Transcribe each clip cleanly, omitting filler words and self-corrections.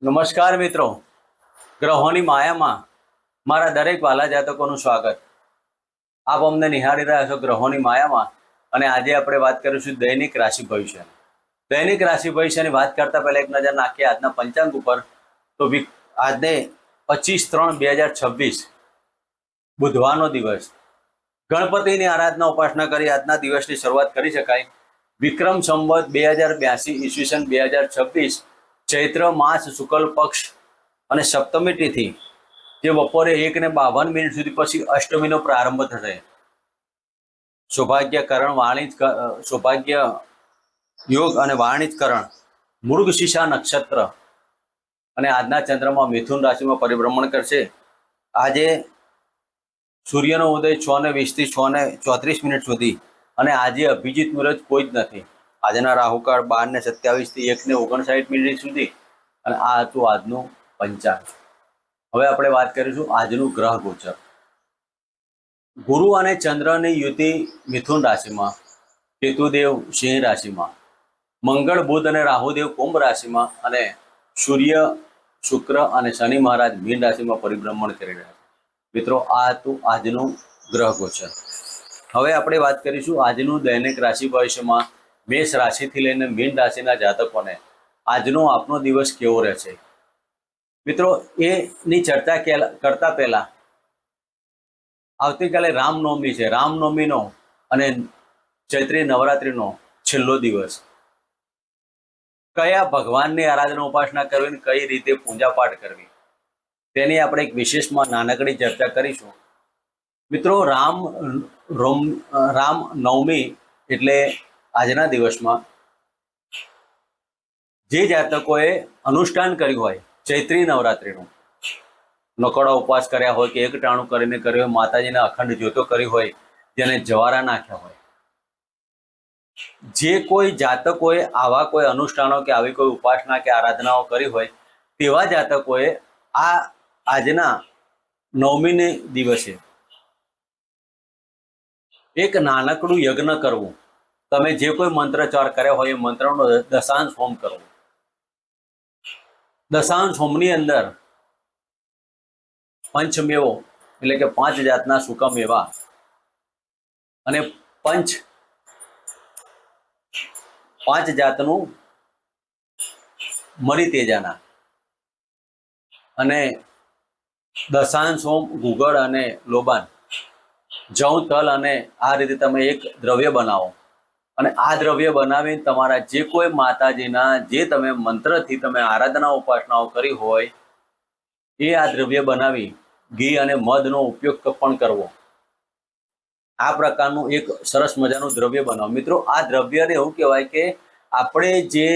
નમસ્કાર મિત્રો, ગ્રહોની માયામાં મારા દરેક વાલા જાતકોનું સ્વાગત. આપ અમને નિહાળી રહ્યા છો ગ્રહોની માયામાં, અને આજે આપણે વાત કરીશું દૈનિક રાશિ ભવિષ્ય. દૈનિક રાશિ ભવિષ્યની વાત કરતા પહેલા એક નજર નાખીએ આજના પંચાંગ ઉપર. તો આજને 25/3/2026 બુધવારનો દિવસ. ગણપતિની આરાધના ઉપાસના કરી આજના દિવસની શરૂઆત કરી શકાય. વિક્રમ સંવત 2082 ઈસવીસન 2026 ચૈત્ર માસ શુક્લ પક્ષ અને સપ્તમી તિથિ, જે બપોરે 1:52 સુધી પછી અષ્ટમીનો પ્રારંભ થશે. સૌભાગ્ય યોગ અને વાણિજકરણ મૃગશીર્ષા નક્ષત્ર, અને આજના ચંદ્રમાં મિથુન રાશિમાં પરિભ્રમણ કરશે. આજે સૂર્યનો ઉદય 6:20 થી 6:34 સુધી, અને આજે અભિજીત મુહૂર્ત કોઈ જ નથી. આજના રાહુકાળ 12:27 થી 1:59 સુધી, અને આ હતું આજનું પંચાંગ. હવે આપણે વાત કરીશું આજનું ગ્રહ ગોચર. ગુરુ અને ચંદ્રની યુતિ મિથુન રાશિમાં, કેતુદેવ સિંહ રાશિમાં, મંગળ બુધ અને રાહુદેવ કુંભ રાશિમાં, અને સૂર્ય શુક્ર અને શનિ મહારાજ મીન રાશિમાં પરિભ્રમણ કરી રહ્યા છે. મિત્રો, આ હતું આજનું ગ્રહ ગોચર. હવે આપણે વાત કરીશું આજનું દૈનિક રાશિ ભવિષ્યમાં. મેષ રાશિથી લઈને મીન રાશિના જાતકોને આજનો આપનો દિવસ કેવો રહેશે. મિત્રો, એની ચર્ચા કરતા પહેલા આવતીકાલે રામનવમી છે. રામનવમીનો અને ચૈત્રી નવરાત્રિનો છેલ્લો દિવસ. કયા ભગવાનની આરાધના ઉપાસના કરવી, કઈ રીતે પૂજા પાઠ કરવી, તેની આપણે એક વિશેષમાં નાનકડી ચર્ચા કરીશું. મિત્રો, રામ નવમી એટલે આજના દિવસમાં જે જાતકોએ અનુષ્ઠાન કર્યું હોય ચૈત્રી નવરાત્રિનું, નકોડા ઉપવાસ કર્યા હોય કે એકટાણું કરીને કર્યું હોય, માતાજીના અખંડ જ્યોતો કરી હોય, જેને જવારા નાખ્યા હોય, જે કોઈ જાતકોએ આવા કોઈ અનુષ્ઠાનો કે આવી કોઈ ઉપાસના કે આરાધનાઓ કરી હોય, તેવા જાતકોએ આજના નવમીને દિવસે એક નાનકડું યજ્ઞ કરવું. તમે જે કોઈ મંત્રચાર કર્યા હોય એ મંત્રનો દશાંશ હોમ કરવો. દશાંશ હોમની અંદર પંચમેવો એટલે કે 5 જાતના સૂકા મેવા અને 5 જાતનું મરી તેજાના, અને દશાંશ હોમ ગુગળ અને લોબાન, જવ તલ, અને આ રીતે તમે એક દ્રવ્ય બનાવો. અને આ દ્રવ્ય બનાવીને તમારા જે કોઈ માતાજીના જે તમે મંત્રથી તમે આરાધના ઉપાસનાઓ કરી હોય એ આ દ્રવ્ય બનાવી ઘી અને મધનો ઉપયોગ પણ કરવો. આ પ્રકારનું એક સરસ મજાનું દ્રવ્ય બનાવો. મિત્રો, આ દ્રવ્યને એવું કહેવાય કે આપણે જે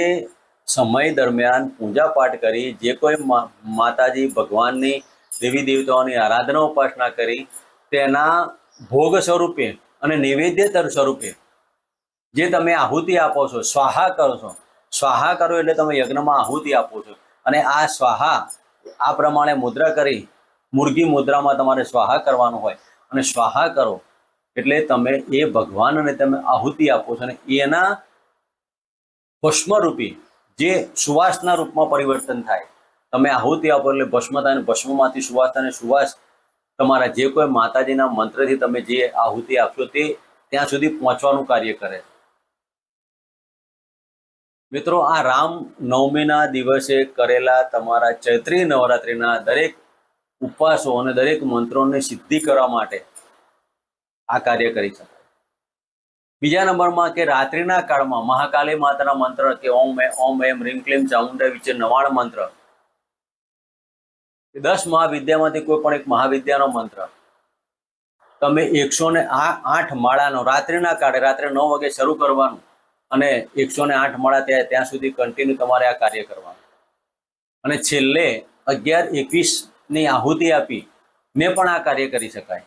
સમય દરમિયાન પૂજા પાઠ કરી, જે કોઈ માતાજી ભગવાનની દેવી દેવતાઓની આરાધના ઉપાસના કરી, તેના ભોગ સ્વરૂપે અને નૈવેદ્ય સ્વરૂપે જે તમે આહુતિ આપો છો, સ્વાહા કરો છો. સ્વાહા કરો એટલે તમે યજ્ઞમાં આહુતિ આપો છો. અને આ સ્વાહા આ પ્રમાણે મુદ્રા કરી, મુર્ગી મુદ્રામાં તમારે સ્વાહા કરવાનું હોય, અને સ્વાહા કરો એટલે તમે એ ભગવાનને તમે આહુતિ આપો છો, અને એના ભસ્મરૂપી જે સુવાસના રૂપમાં પરિવર્તન થાય. તમે આહુતિ આપો એટલે ભસ્મ થાય, અને ભસ્મમાંથી સુવાસ થાય, અને સુવાસ તમારા જે કોઈ માતાજીના મંત્રથી તમે જે આહુતિ આપશો તે ત્યાં સુધી પહોંચવાનું કાર્ય કરે. મિત્રો, આ રામ નવમીના દિવસે કરેલા તમારા ચૈત્રી નવરાત્રિના દરેક ઉપવાસો અને દરેક મંત્રોની સિદ્ધિ કરવા માટે આ કાર્ય કરી શકાય. બીજા નંબરમાં કે રાત્રિના કાળમાં મહાકાલી માતાના મંત્ર કે ઓમ એમ રીમ ક્લીમ ચામુંડા વિશે 99 મંત્ર, 10 મહાવિદ્યામાંથી કોઈ પણ એક મહાવિદ્યાનો મંત્ર તમે 108 માળાનો રાત્રિના કાળે રાત્રે 9 વાગે શરૂ કરવાનું, અને 108 માળા ત્યાં સુધી કન્ટિન્યુ તમારે આ કાર્ય કરવાનું. અને છેલ્લે 11-21ની આહુતિ આપી ને પણ આ કાર્ય કરી શકાય.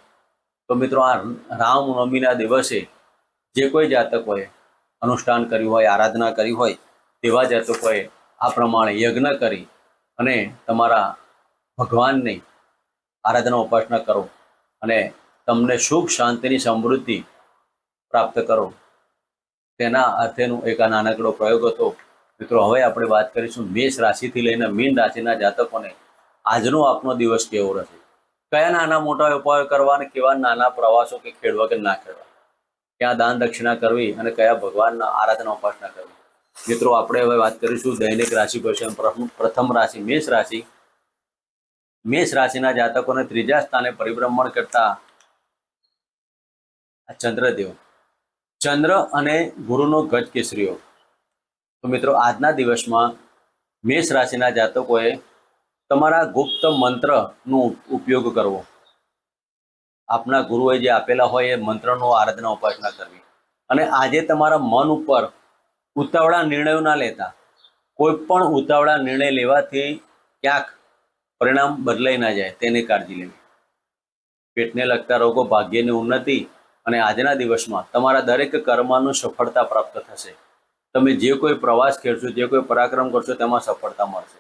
તો મિત્રો, આ રામનવમીના દિવસે જે કોઈ જાતકોએ અનુષ્ઠાન કર્યું હોય, આરાધના કરી હોય, તેવા જાતકોએ આ પ્રમાણે યજ્ઞ કરી અને તમારા ભગવાનની આરાધના ઉપાસના કરો, અને તમને સુખ શાંતિની સમૃદ્ધિ પ્રાપ્ત કરો. તેના અર્થેનું એક આ નાનકડો પ્રયોગ હતો. મિત્રો હવે આપણે વાત કરીશું મેષ રાશિથી લઈને મીન રાશિના જાતકોને આજનો આપનો દિવસ કેવો રહેશે, કયા નાના મોટા ઉપાયો કરવા અને કેવા નાના પ્રવાસો કે ખેડવા કે ના ખેડવા, ક્યાં દાન દક્ષિણા કરવી અને કયા ભગવાનના આરાધના ઉપાસના કરવી. મિત્રો આપણે હવે વાત કરીશું દૈનિક રાશિ પર. પ્રથમ રાશિ મેષ રાશિ. મેષ રાશિના જાતકોને ત્રીજા સ્થાને પરિભ્રમણ કરતા ચંદ્રદેવ, ચંદ્ર અને ગુરુનો ગજ કેસરીઓ. તો મિત્રો આજના દિવસમાં મેષ રાશિના જાતકોએ તમારા ગુપ્ત મંત્રનો ઉપયોગ કરવો. આપના ગુરુએ જે આપેલા હોય એ મંત્રનો આરાધના ઉપાસના કરવી. અને આજે તમારા મન ઉપર ઉતાવળા નિર્ણયો ના લેતા. કોઈ પણ ઉતાવળા નિર્ણય લેવાથી ક્યાંક પરિણામ બદલાઈ ના જાય તેની કાળજી લેવી. પેટને લગતા રોગો, ભાગ્યની ઉન્નતિ અને આજના દિવસમાં તમારા દરેક કર્મનું સફળતા પ્રાપ્ત થશે. તમે જે કોઈ પ્રવાસ ખેડશો, જે કોઈ પરાક્રમ કરશો તેમાં સફળતા મળશે.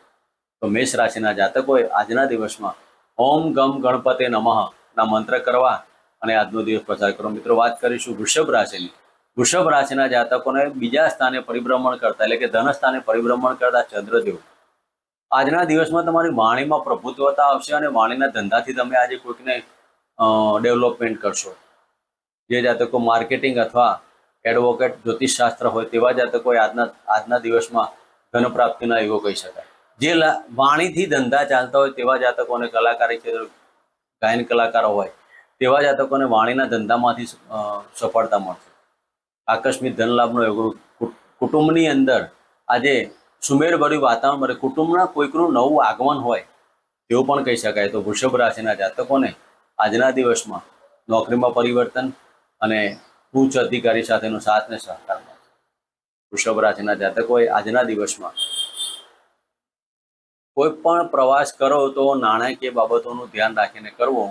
તો મેષ રાશિના જાતકોએ આજના દિવસમાં ઓમ ગમ ગણપતે નમઃ ના મંત્ર કરવા અને આજનો દિવસ પસાર કરો. મિત્રો વાત કરીશું વૃષભ રાશિની. વૃષભ રાશિના જાતકોને બીજા સ્થાને પરિભ્રમણ કરતા એટલે કે ધન સ્થાને પરિભ્રમણ કરતા ચંદ્રદેવ આજના દિવસમાં તમારી વાણીમાં પ્રભુત્વતા આવશે અને વાણીના ધંધાથી તમે આજે કોઈકને ડેવલપમેન્ટ કરશો. જે જાતકો માર્કેટિંગ અથવા એડવોકેટ, જ્યોતિષશાસ્ત્ર હોય તેવા જાતકોએ આજના દિવસમાં ધન પ્રાપ્તિના યોગો કહી શકાય. જે વાણીથી ધંધા ચાલતા હોય તેવા જાતકોને, કલાકારી ક્ષેત્ર, ગાયન કલાકારો હોય તેવા જાતકોને વાણીના ધંધામાંથી સફળતા મળશે. આકસ્મિક ધન લાભનો યોગ. કુટુંબની અંદર આજે સુમેળભર્યું વાતાવરણ મળે. કુટુંબના કોઈકનું નવું આગમન હોય તેવું પણ કહી શકાય. તો વૃષભ રાશિના જાતકોને આજના દિવસમાં નોકરીમાં પરિવર્તન અને ઉચ્ચ અધિકારી સાથેનો સાથ ને સહકાર મળશે. વૃષભ રાશિના જાતકોએ આજના દિવસમાં કોઈ પણ પ્રવાસ કરો તો નાણાકીય બાબતોનું ધ્યાન રાખીને કરવો.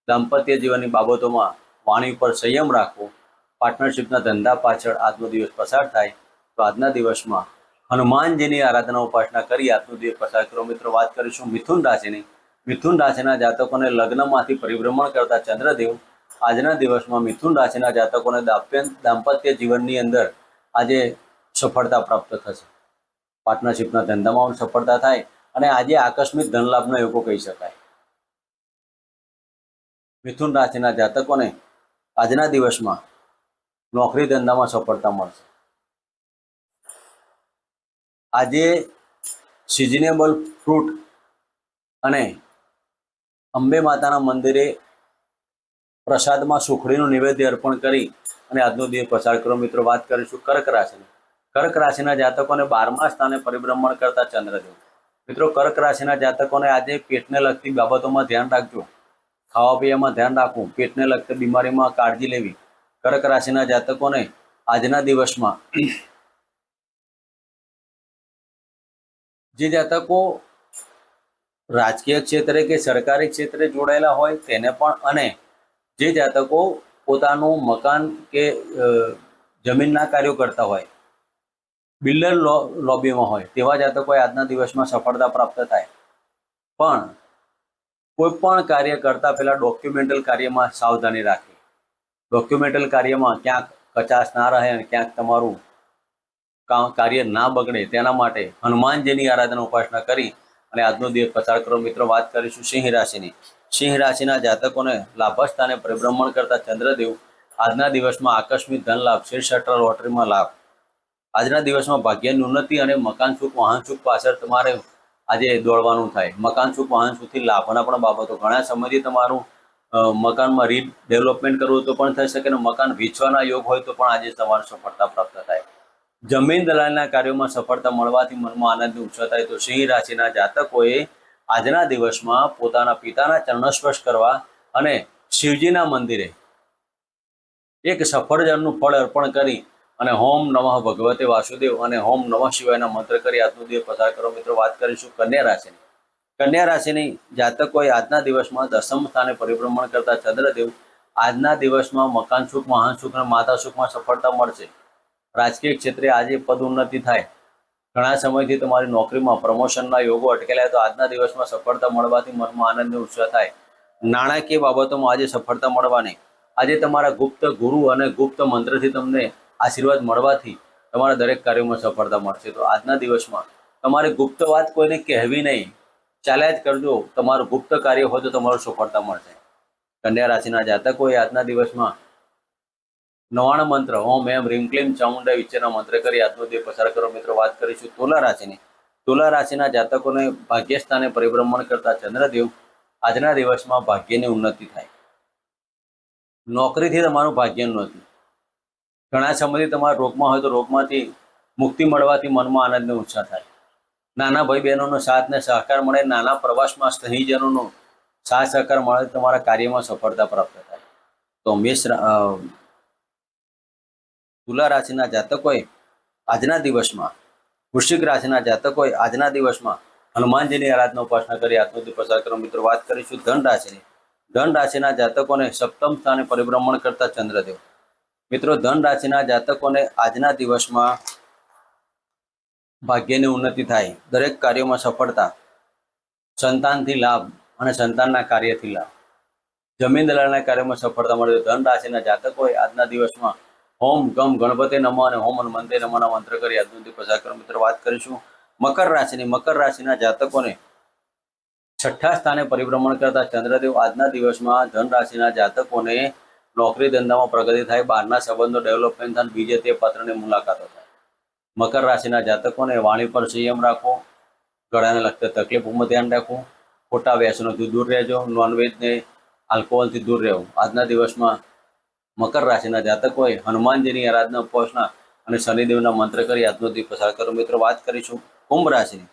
દાંપત્ય જીવનની બાબતોમાં વાણી પર સંયમ રાખવો. પાર્ટનરશિપના ધંધા પાછળ આજનો દિવસ પસાર થાય તો આજના દિવસમાં હનુમાનજીની આરાધના ઉપાસના કરી આજનો દિવસ પસાર કરો. મિત્રો વાત કરીશું મિથુન રાશિની. મિથુન રાશિના જાતકોને લગ્નમાંથી પરિભ્રમણ કરતા ચંદ્રદેવ આજના દિવસમાં મિથુન રાશિના જાતકોને દાંપત્ય જીવનની અંદર આજે સફળતા પ્રાપ્ત થશે. પાર્ટનરશિપના ધંધામાં સફળતા થાય અને આજે આકસ્મિક ધનલાભના યોગો કહી શકાય. મિથુન રાશિના જાતકોને આજના દિવસમાં નોકરી ધંધામાં સફળતા મળશે. આજે સિઝનેબલ ફ્રૂટ અને અંબે માતાના મંદિરે પ્રસાદમાં સુખડીનું નૈવેદ્ય અર્પણ કરી અને આજનો દિવસ પસાર કરો. મિત્રો વાત કરીશું કર્ક રાશિની. કર્ક રાશિના જાતકોને 12મા સ્થાને પરિભ્રમણ કરતા ચંદ્રદેવ. મિત્રો કર્ક રાશિના જાતકોને આજે પેટને લગતી બાબતોમાં ધ્યાન રાખજો. ખાવા પીવામાં ધ્યાન રાખવું. પેટને લગતી બીમારીમાં કાળજી લેવી. કર્ક રાશિના જાતકોને આજના દિવસમાં જે જાતકો રાજકીય ક્ષેત્રે કે સરકારી ક્ષેત્રે જોડાયેલા હોય તેને પણ, અને જે જાતકો પોતાનું મકાન કે જમીનના કાર્યો કરતા હોય, બિલ્ડર લોબીમાં હોય તેવા જાતકોએ આજના દિવસમાં સફળતા પ્રાપ્ત થાય. પણ કોઈ પણ કાર્ય કરતા પહેલા ડોક્યુમેન્ટલ કાર્યમાં સાવધાની રાખવી. ડોક્યુમેન્ટલ કાર્યમાં ક્યાંક કચાશ ના રહે અને ક્યાંક તમારું કાર્ય ના બગડે તેના માટે હનુમાનજીની આરાધના ઉપાસના કરી અને આજનો દિવસ પસાર કરો. મિત્રો વાત કરીશું સિંહ રાશિની. સિંહ રાશિના જાતકોને લાભસ્થાને પરિભ્રમણ કરતા ચંદ્રદેવ આજના દિવસમાં આકસ્મિક ધન લાભ, શેર સટ્ટા લોટરીમાં લાભ. આજના દિવસમાં ભાગ્યની ઉન્નતિ અને મકાન સુખ, વાહન સુખ પાછળ તમારે આજે દોડવાનું થાય. મકાન સુખ, વાહન સુખથી લાભના પણ બાબતો. ઘણા સમયથી તમારું મકાનમાં રીડેવલપમેન્ટ કરવું તો પણ થઈ શકે, અને મકાન વેચવાના યોગ હોય તો પણ આજે તમારે સફળતા પ્રાપ્ત થાય. જમીન દલાલના કાર્યોમાં સફળતા મળવાથી મનમાં આનંદની ઉત્સાહ થાય. તો સિંહ રાશિના જાતકોએ આજના દિવસમાં પોતાના પિતાના ચરણસ્પર્શ કરવા અને શિવજીના મંદિરે એક સફરજનનું ફળ અર્પણ કરી અને હોમ નમઃ ભગવતે વાસુદેવ અને હોમ નમઃ શિવાયના મંત્ર કરી આજનો દિવસ પસાર કરો. મિત્રો વાત કરીશું કન્યા રાશિની. કન્યા રાશિની જાતકોએ આજના દિવસમાં 10મ સ્થાને પરિભ્રમણ કરતા ચંદ્રદેવ આજના દિવસમાં મકાન સુખ, વાહન સુખ અને માતા સુખમાં સફળતા મળશે. રાજકીય ક્ષેત્રે આજે પદ ઉન્નતિ થાય. ઘણા સમયથી તમારી નોકરીમાં પ્રમોશનના યોગો અટકેલા તો આજના દિવસમાં સફળતા મળવાથી મનમાં આનંદનો ઉત્સાહ થાય. નાણાકીય બાબતોમાં આજે સફળતા મળવાની. આજે તમારા ગુપ્ત ગુરુ અને ગુપ્ત મંત્રથી તમને આશીર્વાદ મળવાથી તમારા દરેક કાર્યોમાં સફળતા મળશે. તો આજના દિવસમાં તમારે ગુપ્ત વાત કોઈને કહેવી નહીં, ચાલ્યા જ કરજો. તમારું ગુપ્ત કાર્ય હોય તો તમારું સફળતા મળશે. કન્યા રાશિના જાતકોએ આજના દિવસમાં 99 મંત્ર ઓમ એમ રીમ ક્લીમ ચામુંડા વિચ્ચેના મંત્ર કરી આજનો દિવસ પસાર કરો. મિત્રો, વાત કરીશું તુલા રાશિની. તુલા રાશિના જાતકોને ભાગ્યસ્થાને પરિભ્રમણ કરતા ચંદ્રદેવ આજના દિવસમાં ભાગ્યની ઉન્નતિ થાય. નોકરીથી તમારું ભાગ્ય ઉન્નતિ. ઘણા સમયથી તમારા રોગમાં હોય તો રોગમાંથી મુક્તિ મળવાથી મનમાં આનંદ અને ઉત્સાહ થાય. નાના ભાઈ બહેનોનો સાથ ને સહકાર મળે. નાના પ્રવાસમાં સ્નેહીજનોનો સાથ સહકાર મળે. તમારા કાર્યમાં સફળતા પ્રાપ્ત થાય. તો તુલા રાશિના જાતકોએ આજના દિવસમાં, વૃશ્ચિક રાશિના જાતકોએ આજના દિવસમાં હનુમાનજીની આરાધના ઉપાસના કરી આજનો દિવસ પસાર કરો. મિત્રો, વાત કરીશું ધન રાશિની. ધન રાશિના જાતકોને સપ્તમ સ્થાને પરિભ્રમણ કરતા ચંદ્રદેવ. મિત્રો, ધન રાશિના જાતકોને આજના દિવસમાં ભાગ્યની ઉન્નતિ થાય. દરેક કાર્યોમાં સફળતા, સંતાનથી લાભ અને સંતાનના કાર્યથી લાભ, જમીન દલાલના કાર્યમાં સફળતા મળે. ધન રાશિના જાતકોએ આજના દિવસમાં ઓમ ગમ ગણપતિ નમઃ અને ઓમ હનુમંતે નમઃના મંત્ર કરી આજનો દિવસ પસાર કરો. મિત્રો, વાત કરીશું મકર રાશિની. મકર રાશિના જાતકોને છઠ્ઠા સ્થાને પરિભ્રમણ કરતા ચંદ્રદેવ આજના દિવસમાં ધન રાશિના જાતકોને નોકરી ધંધામાં પ્રગતિ થાય. બહારના સંબંધો ડેવલપમેન્ટ થાય. બીજે તે પાત્રની મુલાકાતો થાય. મકર રાશિના જાતકોને વાણી પર સંયમ રાખવો. ગળાને લગતા તકલીફોમાં ધ્યાન રાખવું. ખોટા વ્યસનોથી દૂર રહેજો. નોનવેજ ને આલ્કોહોલથી દૂર રહેવું. આજના દિવસમાં મકર રાશિના જાતકોએ હનુમાનજીની આરાધના ઉપાસના અને શનિદેવના મંત્ર કરી આજનો દિવસ પસાર કરો. મિત્રો, વાત કરીશું કુંભ રાશિની.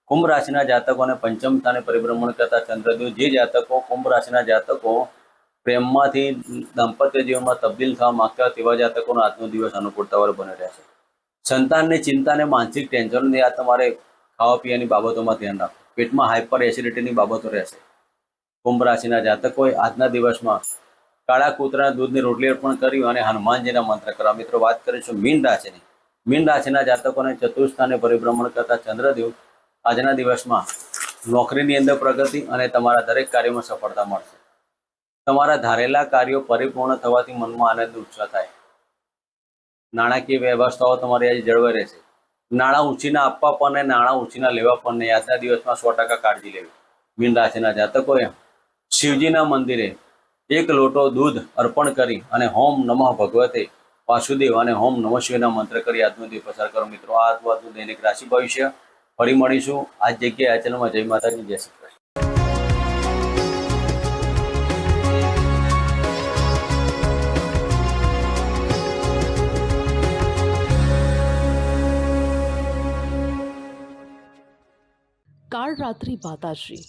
કુંભ રાશિના જાતકોને પંચમ સ્થાને પરિભ્રમણ કરતા ચંદ્રદેવ. જે જાતકો કુંભ રાશિના જાતકો પ્રેમમાંથી દાંપત્ય જીવનમાં તબદીલ થવા માંગતા હોય તેવા જાતકોનો આજનો દિવસ અનુકૂળતાવાળો બની રહેશે. સંતાનની ચિંતા અને માનસિક ટેન્શનની આ તમારે ખાવા પીવાની બાબતોમાં ધ્યાન રાખો. પેટમાં હાઇપર એસિડિટીની બાબતો રહેશે. કુંભ રાશિના જાતકોએ આજના દિવસમાં કાળા કૂતરાના દૂધની રોટલી અર્પણ કરી અને હનુમાનજીના મંત્ર કરવા. મિત્રો, વાત કરીશું મીન રાશિની. મીન રાશિના જાતકોને ચતુર્સ્થાને પરિભ્રમણ કરતા ચંદ્રદેવ આજના દિવસમાં નોકરીની અંદર પ્રગતિ અને તમારા દરેક કાર્યોમાં સફળતા મળશે. તમારા ધારેલા કાર્યો પરિપૂર્ણ થવાથી મનમાં આનંદ ઉત્સાહ થાય. નાણાકીય વ્યવસ્થાઓ તમારી આજે જળવાઈ રહેશે. નાણાં ઉછીના આપવા પર ને નાણાં ઉછીના લેવા પર ને આજના દિવસમાં 100% કાળજી લેવી. મીન રાશિના જાતકોએ શિવજીના મંદિરે 1 લોટો દૂધ અર્પણ કરી અને હોમ નમઃ ભગવતે વાસુદેવ અને હોમ નમઃ શિવાયના મંત્ર કરી આજનો દિવસ પસાર કરો. મિત્રો, આ હતું દૈનિક રાશિ ભવિષ્ય. ફરી મળીશું આ જગ્યાએ આ ચેનલમાં. જય માતાજી, જય શ્રી કૃષ્ણ. કાળરાત્રિ માતાજી.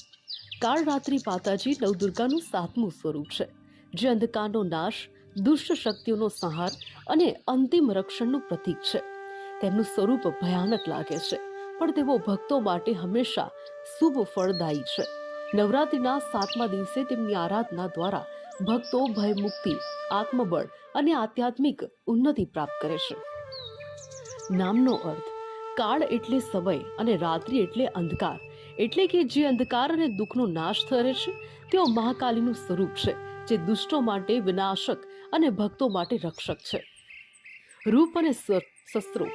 કાળરાત્રિ માતાજી નવદુર્ગાનું 7મું સ્વરૂપ છે, જે અંધકારનો નાશ, દુષ્ટ શક્તિઓનો સંહાર અને અંતિમ રક્ષણનું પ્રતીક છે. તેમનું સ્વરૂપ ભયાનક લાગે છે, પણ તેઓ ભક્તો માટે હંમેશા શુભ ફળદાયી છે. નવરાત્રિના 7મા દિવસે તેમની આરાધના દ્વારા ભક્તો ભયમુક્તિ, આત્મબળ અને આધ્યાત્મિક ઉન્નતિ પ્રાપ્ત કરે છે. નામનો અર્થ કાળ એટલે સમય અને રાત્રિ એટલે અંધકાર, એટલે કે જે અંધકાર અને દુઃખનો નાશ કરે છે તેઓ મહાકાલીનું સ્વરૂપ છે, જે દુષ્ટો માટે વિનાશક અને ભક્તો માટે રક્ષક છે. રૂપ અને શસ્ત્રો: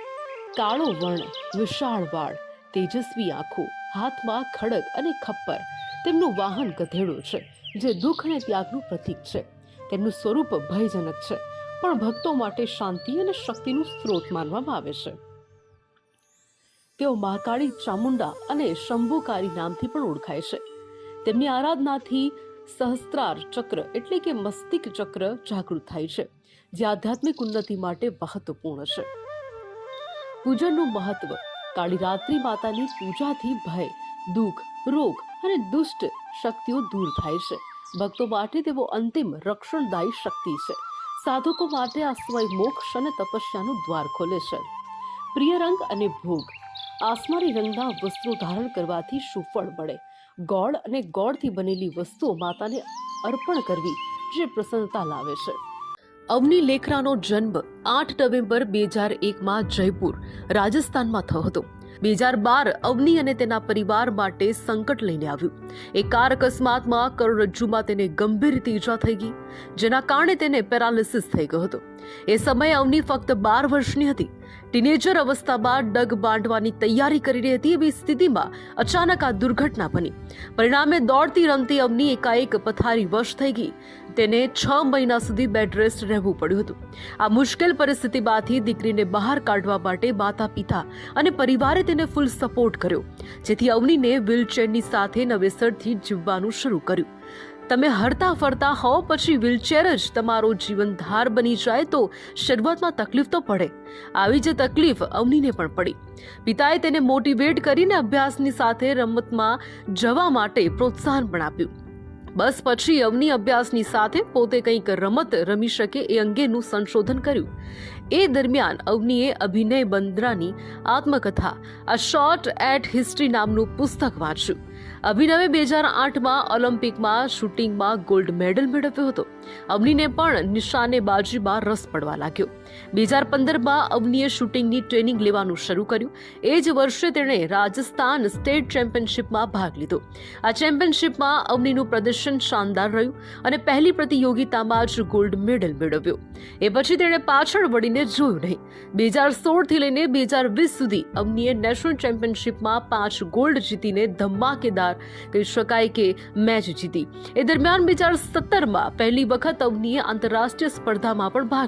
કાળો વર્ણ, વિશાળ વાળ, તેજસ્વી આંખો, હાથમાં ખડગ અને ખપ્પર. તેમનું વાહન ગધેડો છે, જે દુઃખ અને ત્યાગનું પ્રતીક છે. તેમનું સ્વરૂપ ભયજનક છે, પણ ભક્તો માટે શાંતિ અને શક્તિનું સ્ત્રોત માનવામાં આવે છે. તેઓ મહાકાળી, ચામુંડા અને શંભુકારી નામથી પણ ઓળખાય છે. તેમની આરાધનાથી સહસ્ત્રાર ચક્ર એટલે કે મસ્તિષ્ક ચક્ર જાગૃત થાય છે, જે આધ્યાત્મિક ઉન્નતિ માટે મહત્વપૂર્ણ છે. પૂજનનું મહત્વ: કાળી રાત્રિ માતાની પૂજાથી ભય, દુઃખ, રોગ અને દુષ્ટ શક્તિઓ દૂર થાય છે. ભક્તો માટે તેઓ અંતિમ રક્ષણદાયી શક્તિ છે. સાધકો માટે આ સમય મોક્ષ અને તપસ્યાનું દ્વાર ખોલે છે. પ્રિય રંગ અને ભોગ: આસમાની રંગના વસ્ત્રો ધારણ કરવાથી સુફળ મળે. ગોળ અને ગોળથી બનેલી વસ્તુઓ માતાને અર્પણ કરવી, જે પ્રસન્નતા લાવે છે. અવની લેખરાનો જન્મ 8 નવેમ્બર 2001 જયપુર, રાજસ્થાનમાં થયો હતો. 2012 અવની અને તેના પરિવાર માટે સંકટ લઈને આવ્યું. એક કાર અકસ્માતમાં કરોડરજ્જુમાં તેને ગંભીર રીતે ઈજા થઈ ગઈ, જેના કારણે તેને પેરાલિસિસ થઈ ગયો હતો. એ સમયે અવની ફક્ત 12 વર્ષની હતી. ટીનેજર અવસ્થામાં ડગ બાંધવાની તૈયારી કરી રહી હતી એવી સ્થિતિમાં અચાનક આ દુર્ઘટના બની. પરિણામે દોડતી રમતી અવની એકાએક પથારી વશ થઈ ગઈ. તેને 6 મહિના સુધી બેડ રેસ્ટ રહેવું પડ્યું હતું. આ મુશ્કેલ પરિસ્થિતિમાંથી દીકરીને બહાર કાઢવા માટે માતા પિતા અને પરિવારે તેને ફૂલ સપોર્ટ કર્યો, જેથી અવનીને વ્હીલચેરની સાથે નવેસરથી જીવવાનું શરૂ કર્યું. તમે હરતા ફરતા હો પછી વ્હીલચેર જ તમારો જીવનધાર બની જાય તો શરૂઆતમાં તકલીફ તો પડે. આવી જ તકલીફ અવનીને પણ પડી. પિતાએ તેને મોટિવેટ કરીને અભ્યાસની સાથે રમતમાં જવા માટે પ્રોત્સાહન પણ આપ્યું. બસ પછી અવની અભ્યાસની સાથે પોતે કંઈક રમત રમી શકે એ અંગેનું સંશોધન કર્યું. એ દરમિયાન અવનીએ અભિનય બંદ્રાની આત્મકથા આ શોર્ટ એટ હિસ્ટ્રી નામનું પુસ્તક વાંચ્યું. અભિનવે 2008માં ઓલિમ્પિકમાં શૂટિંગમાં ગોલ્ડ મેડલ મેળવ્યો હતો. અવનીને પણ નિશાનેબાજીમાં રસ પડવા લાગ્યો. 2015માં અવનીએ શૂટિંગની ટ્રેનિંગ લેવાનું શરૂ કર્યું. એ જ વર્ષે તેણે રાજસ્થાન સ્ટેટ ચેમ્પિયનશિપમાં ભાગ લીધો. આ ચેમ્પિયનશિપમાં અવનીનું પ્રદર્શન શાનદાર રહ્યું અને પહેલી પ્રતિયોગિતામાં જ ગોલ્ડ મેડલ મેળવ્યો. એ પછી તેણે પાછળ વળીને જોયું નહીં. 2016થી લઈને 2020 સુધી અવનીએ નેશનલ ચેમ્પિયનશિપમાં 5 ગોલ્ડ જીતીને ધમાકેદાર કહી શકાય કે મેચ જીતી. એ દરમિયાન 2017માં પહેલી વખત અવનીએ આંતરરાષ્ટ્રીય સ્પર્ધામાં પણ ભાગ